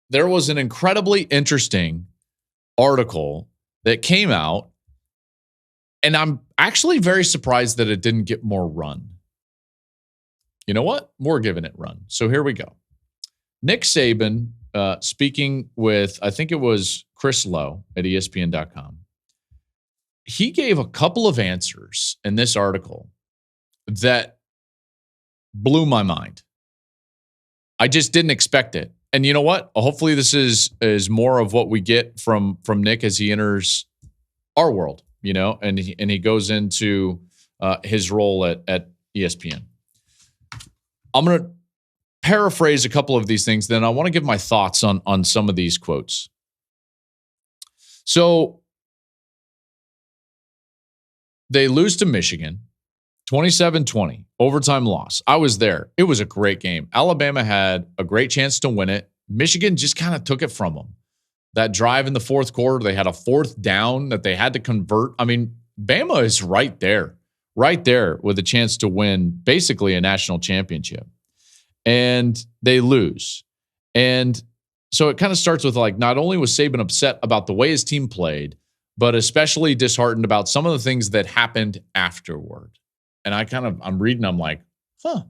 there was an incredibly interesting article that came out, and I'm actually very surprised that it didn't get more run. You know what? We're giving it run. So here we go. Nick Saban speaking with, I think it was Chris Lowe at ESPN.com. He gave a couple of answers in this article that blew my mind. I just didn't expect it. And you know what? Hopefully this is more of what we get from Nick as he enters our world, you know, and he goes into his role at ESPN. I'm going to paraphrase a couple of these things, then I want to give my thoughts on some of these quotes. So they lose to Michigan, 27-20, overtime loss. I was there. It was a great game. Alabama had a great chance to win it. Michigan just kind of took it from them. That drive in the fourth quarter, they had a fourth down that they had to convert. I mean, Bama is right there with a chance to win basically a national championship. And they lose. And so it kind of starts with, like, not only was Saban upset about the way his team played, but especially disheartened about some of the things that happened afterward. And I'm reading, I'm like, well,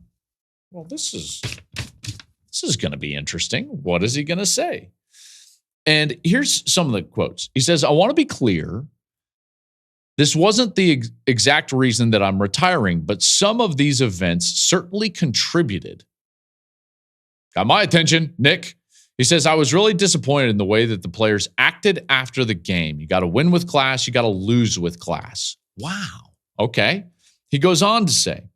this is going to be interesting. What is he going to say? And here's some of the quotes. He says, I want to be clear. This wasn't the exact reason that I'm retiring, but some of these events certainly contributed. Got my attention, Nick. He says, I was really disappointed in the way that the players acted after the game. You got to win with class. You got to lose with class. Wow. Okay. He goes on to say,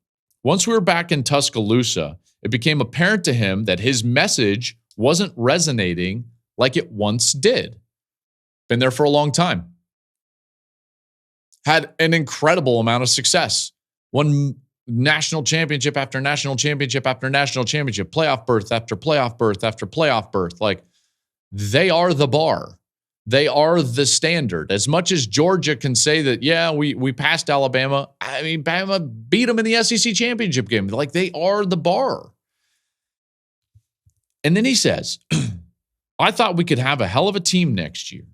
once we were back in Tuscaloosa, it became apparent to him that his message wasn't resonating like it once did. Been there for a long time. Had an incredible amount of success. Won national championship after national championship after national championship, playoff berth after playoff berth after playoff berth. Like, they are the bar. They are the standard. As much as Georgia can say that, yeah, we passed Alabama. I mean, Bama beat them in the SEC championship game. Like, they are the bar. And then he says, I thought we could have a hell of a team next year.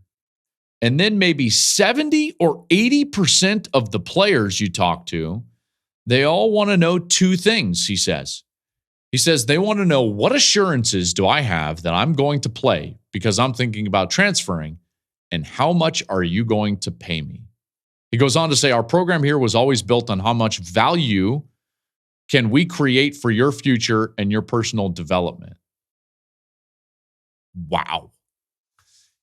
And then maybe 70 or 80% of the players you talk to, they all want to know two things, he says. He says they want to know, what assurances do I have that I'm going to play because I'm thinking about transferring, and how much are you going to pay me? He goes on to say, our program here was always built on how much value can we create for your future and your personal development. Wow.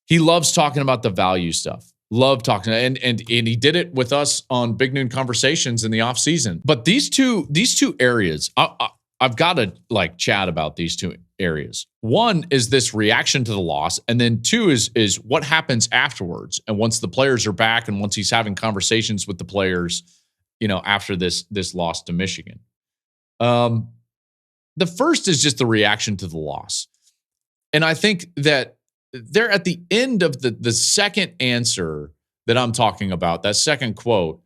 He loves talking about the value stuff. Love talking, and he did it with us on Big Noon Conversations in the off season. But these two areas, I've got to like chat about these two areas. One is this reaction to the loss, and then two is what happens afterwards. And once the players are back, and once he's having conversations with the players, you know, after this loss to Michigan. The first is just the reaction to the loss, and I think that they're at the end of the second answer that I'm talking about. That second quote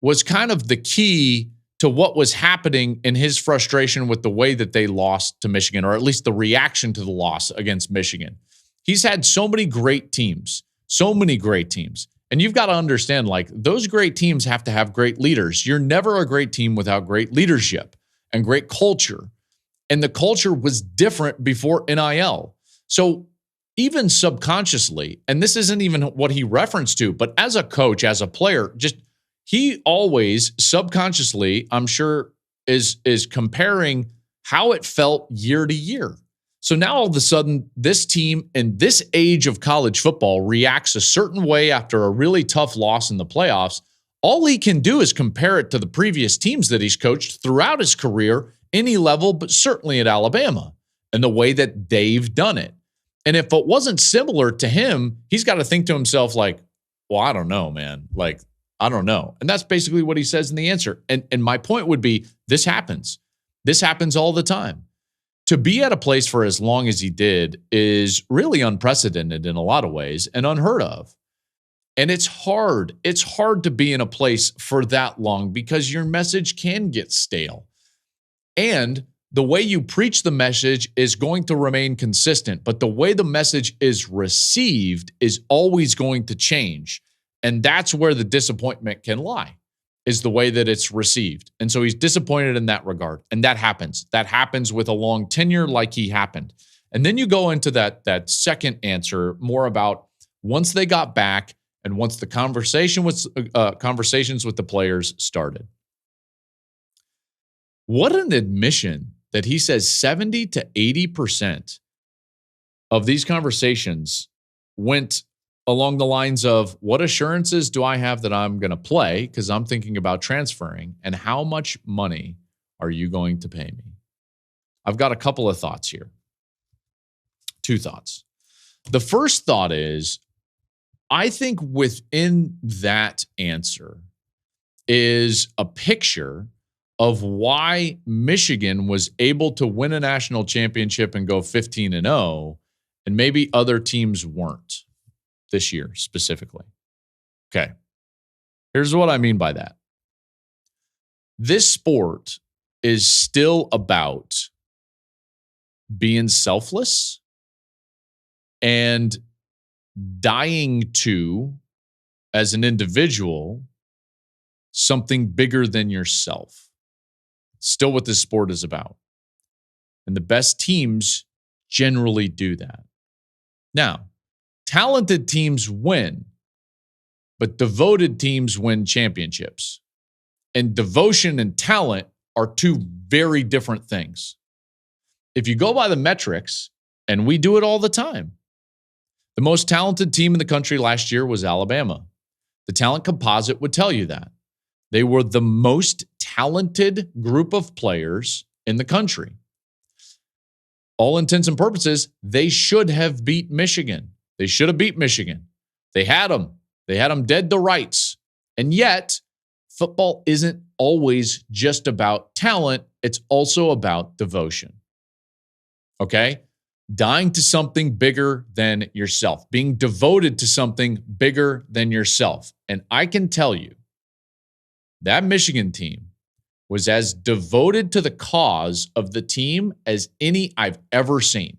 was kind of the key to what was happening in his frustration with the way that they lost to Michigan, or at least the reaction to the loss against Michigan. He's had so many great teams. And you've got to understand, like, those great teams have to have great leaders. You're never a great team without great leadership and great culture. And the culture was different before NIL. So even subconsciously, and this isn't even what he referenced to, but as a coach, as a player, just he always subconsciously, I'm sure, is comparing how it felt year to year. So now all of a sudden, this team in this age of college football reacts a certain way after a really tough loss in the playoffs. All he can do is compare it to the previous teams that he's coached throughout his career, any level, but certainly at Alabama, and the way that they've done it. And if it wasn't similar to him, he's got to think to himself, like, well, I don't know, man. Like, I don't know. And that's basically what he says in the answer. And my point would be, this happens. This happens all the time. To be at a place for as long as he did is really unprecedented in a lot of ways and unheard of. And it's hard. It's hard to be in a place for that long because your message can get stale. And the way you preach the message is going to remain consistent, but the way the message is received is always going to change. And that's where the disappointment can lie, is the way that it's received. And so he's disappointed in that regard. And that happens. That happens with a long tenure like he happened. And then you go into that second answer more about once they got back and once the conversations with the players started. What an admission that he says 70 to 80% of these conversations went along the lines of, what assurances do I have that I'm going to play because I'm thinking about transferring, and how much money are you going to pay me? I've got a couple of thoughts here. Two thoughts. The first thought is, I think within that answer is a picture of why Michigan was able to win a national championship and go 15-0, and maybe other teams weren't this year specifically. Okay. Here's what I mean by that. This sport is still about being selfless and dying to, as an individual, something bigger than yourself. Still what this sport is about. And the best teams generally do that. Now, talented teams win, but devoted teams win championships. And devotion and talent are two very different things. If you go by the metrics, and we do it all the time, the most talented team in the country last year was Alabama. The talent composite would tell you that. They were the most talented group of players in the country. All intents and purposes, they should have beat Michigan. They should have beat Michigan. They had them. They had them dead to rights. And yet, football isn't always just about talent. It's also about devotion. Okay? Dying to something bigger than yourself. Being devoted to something bigger than yourself. And I can tell you, that Michigan team was as devoted to the cause of the team as any I've ever seen.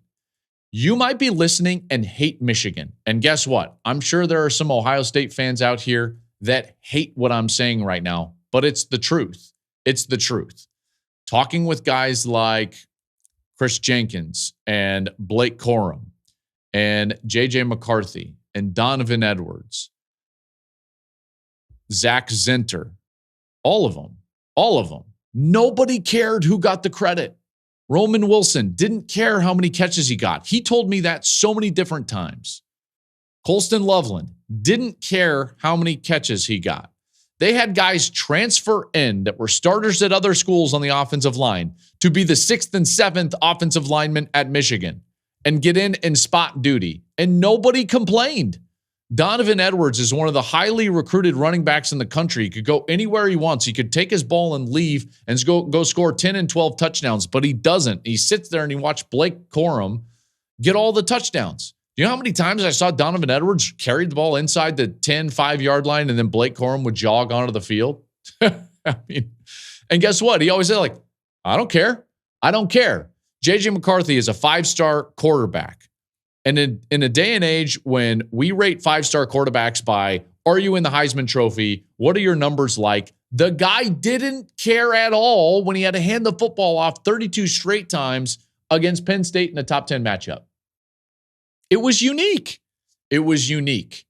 You might be listening and hate Michigan. And guess what? I'm sure there are some Ohio State fans out here that hate what I'm saying right now, but it's the truth. It's the truth. Talking with guys like Chris Jenkins and Blake Corum and JJ McCarthy and Donovan Edwards, Zach Zinter, all of them. Nobody cared who got the credit. Roman Wilson didn't care how many catches he got. He told me that so many different times. Colston Loveland didn't care how many catches he got. They had guys transfer in that were starters at other schools on the offensive line to be the 6th and 7th offensive lineman at Michigan and get in spot duty. And nobody complained. Donovan Edwards is one of the highly recruited running backs in the country. He could go anywhere he wants. He could take his ball and leave and go score 10 and 12 touchdowns, but he doesn't. He sits there and he watched Blake Corum get all the touchdowns. Do you know how many times I saw Donovan Edwards carry the ball inside the 10, 5-yard line and then Blake Corum would jog onto the field? I mean, and guess what? He always said, like, I don't care. I don't care. JJ McCarthy is a 5-star quarterback. And in a day and age when we rate 5-star quarterbacks by, are you in the Heisman Trophy? What are your numbers like? The guy didn't care at all when he had to hand the football off 32 straight times against Penn State in a top 10 matchup. It was unique. It was unique.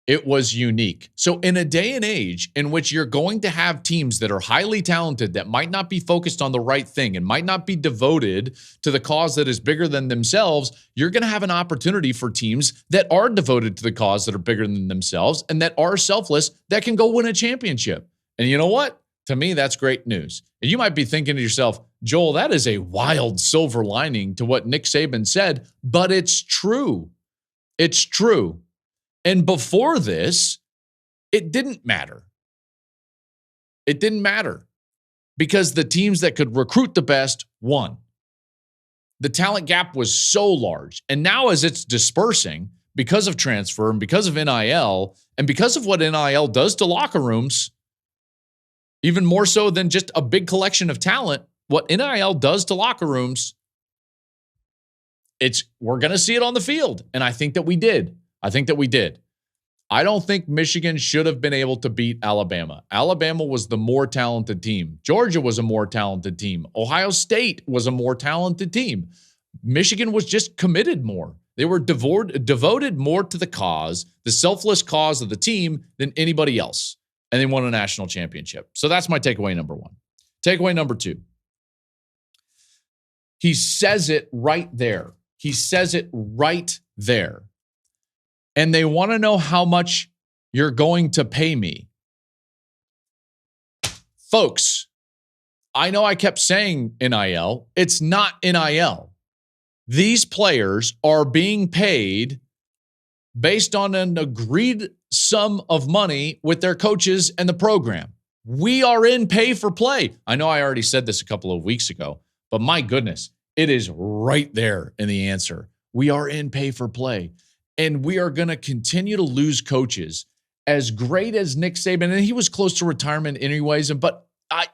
It was unique. So in a day and age in which you're going to have teams that are highly talented that might not be focused on the right thing and might not be devoted to the cause that is bigger than themselves, you're going to have an opportunity for teams that are devoted to the cause that are bigger than themselves and that are selfless that can go win a championship. And you know what? To me, that's great news. And you might be thinking to yourself, Joel, that is a wild silver lining to what Nick Saban said, but it's true. It's true. And before this, it didn't matter. It didn't matter because the teams that could recruit the best won. The talent gap was so large. And now as it's dispersing because of transfer and because of NIL and because of what NIL does to locker rooms, even more so than just a big collection of talent, what NIL does to locker rooms, we're going to see it on the field. And I think that we did. I don't think Michigan should have been able to beat Alabama. Alabama was the more talented team. Georgia was a more talented team. Ohio State was a more talented team. Michigan was just committed more. They were devoted more to the cause, the selfless cause of the team, than anybody else. And they won a national championship. So that's my takeaway number one. Takeaway number two. He says it right there. And they want to know how much you're going to pay me. Folks, I know I kept saying NIL. It's not NIL. These players are being paid based on an agreed sum of money with their coaches and the program. We are in pay for play. I know I already said this a couple of weeks ago, but my goodness, it is right there in the answer. We are in pay for play. And we are going to continue to lose coaches as great as Nick Saban. And he was close to retirement anyways. But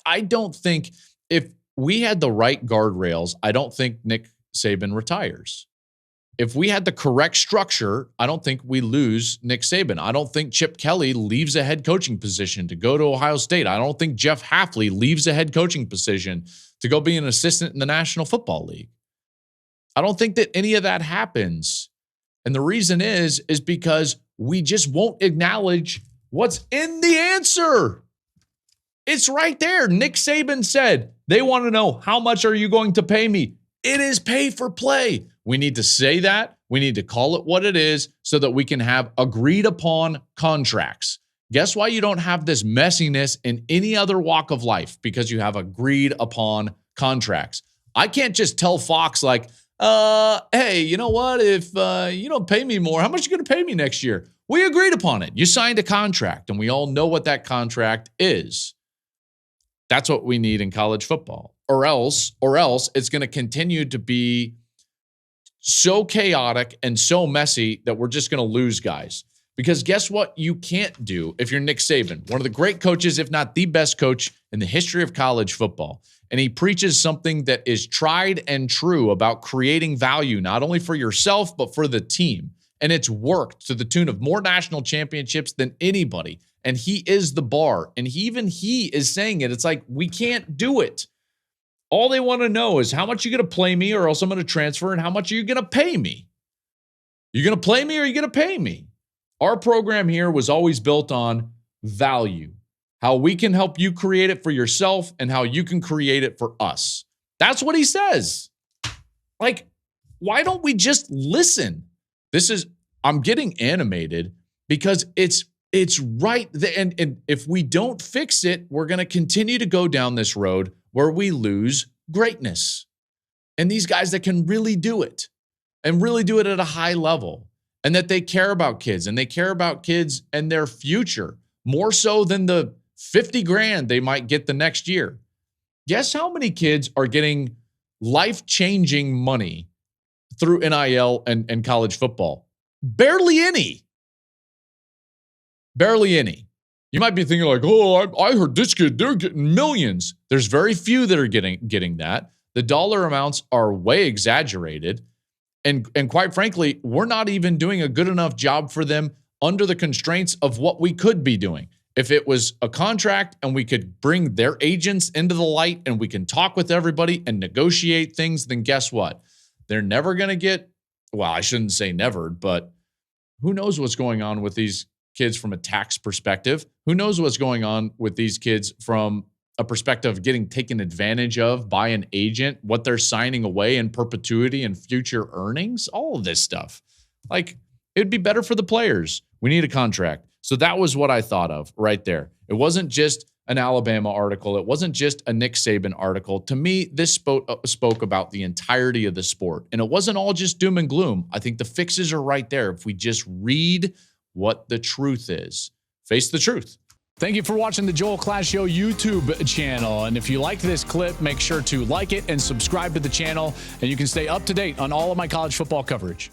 I don't think, if we had the right guardrails, I don't think Nick Saban retires. If we had the correct structure, I don't think we lose Nick Saban. I don't think Chip Kelly leaves a head coaching position to go to Ohio State. I don't think Jeff Hafley leaves a head coaching position to go be an assistant in the National Football League. I don't think that any of that happens. And the reason is because we just won't acknowledge what's in the answer. It's right there. Nick Saban said, they want to know, how much are you going to pay me? It is pay for play. We need to say that. We need to call it what it is so that we can have agreed upon contracts. Guess why you don't have this messiness in any other walk of life? Because you have agreed upon contracts. I can't just tell Fox like, hey, you know what? If you don't pay me more, how much are you going to pay me next year? We agreed upon it. You signed a contract, and we all know what that contract is. That's what we need in college football. Or else it's going to continue to be so chaotic and so messy that we're just going to lose guys. Because guess what you can't do if you're Nick Saban, one of the great coaches, if not the best coach in the history of college football. And he preaches something that is tried and true about creating value, not only for yourself, but for the team. And it's worked to the tune of more national championships than anybody. And he is the bar. And even he is saying it. It's like, we can't do it. All they want to know is how much you're going to play me, or else I'm going to transfer, and how much are you going to pay me? You're going to play me, or are you going to pay me? Our program here was always built on value. How we can help you create it for yourself and how you can create it for us. That's what he says. Like, why don't we just listen? I'm getting animated because it's right there. And if we don't fix it, we're going to continue to go down this road where we lose greatness. And these guys that can really do it and really do it at a high level, and that they care about kids, and they care about kids and their future more so than the $50,000 they might get the next year. Guess how many kids are getting life-changing money through NIL and college football? Barely any. Barely any. You might be thinking like, oh, I heard this kid, they're getting millions. There's very few that are getting that. The dollar amounts are way exaggerated. And quite frankly, we're not even doing a good enough job for them under the constraints of what we could be doing. If it was a contract and we could bring their agents into the light and we can talk with everybody and negotiate things, then guess what? They're never going to get, well, I shouldn't say never, but who knows what's going on with these kids from a tax perspective? Who knows what's going on with these kids from a perspective of getting taken advantage of by an agent, what they're signing away in perpetuity and future earnings, all of this stuff. Like, it'd be better for the players. We need a contract. So that was what I thought of right there. It wasn't just an Alabama article. It wasn't just a Nick Saban article. To me, this spoke about the entirety of the sport. And it wasn't all just doom and gloom. I think the fixes are right there if we just read what the truth is. Face the truth. Thank you for watching the Joel Klatt Show YouTube channel. And if you liked this clip, make sure to like it and subscribe to the channel. And you can stay up to date on all of my college football coverage.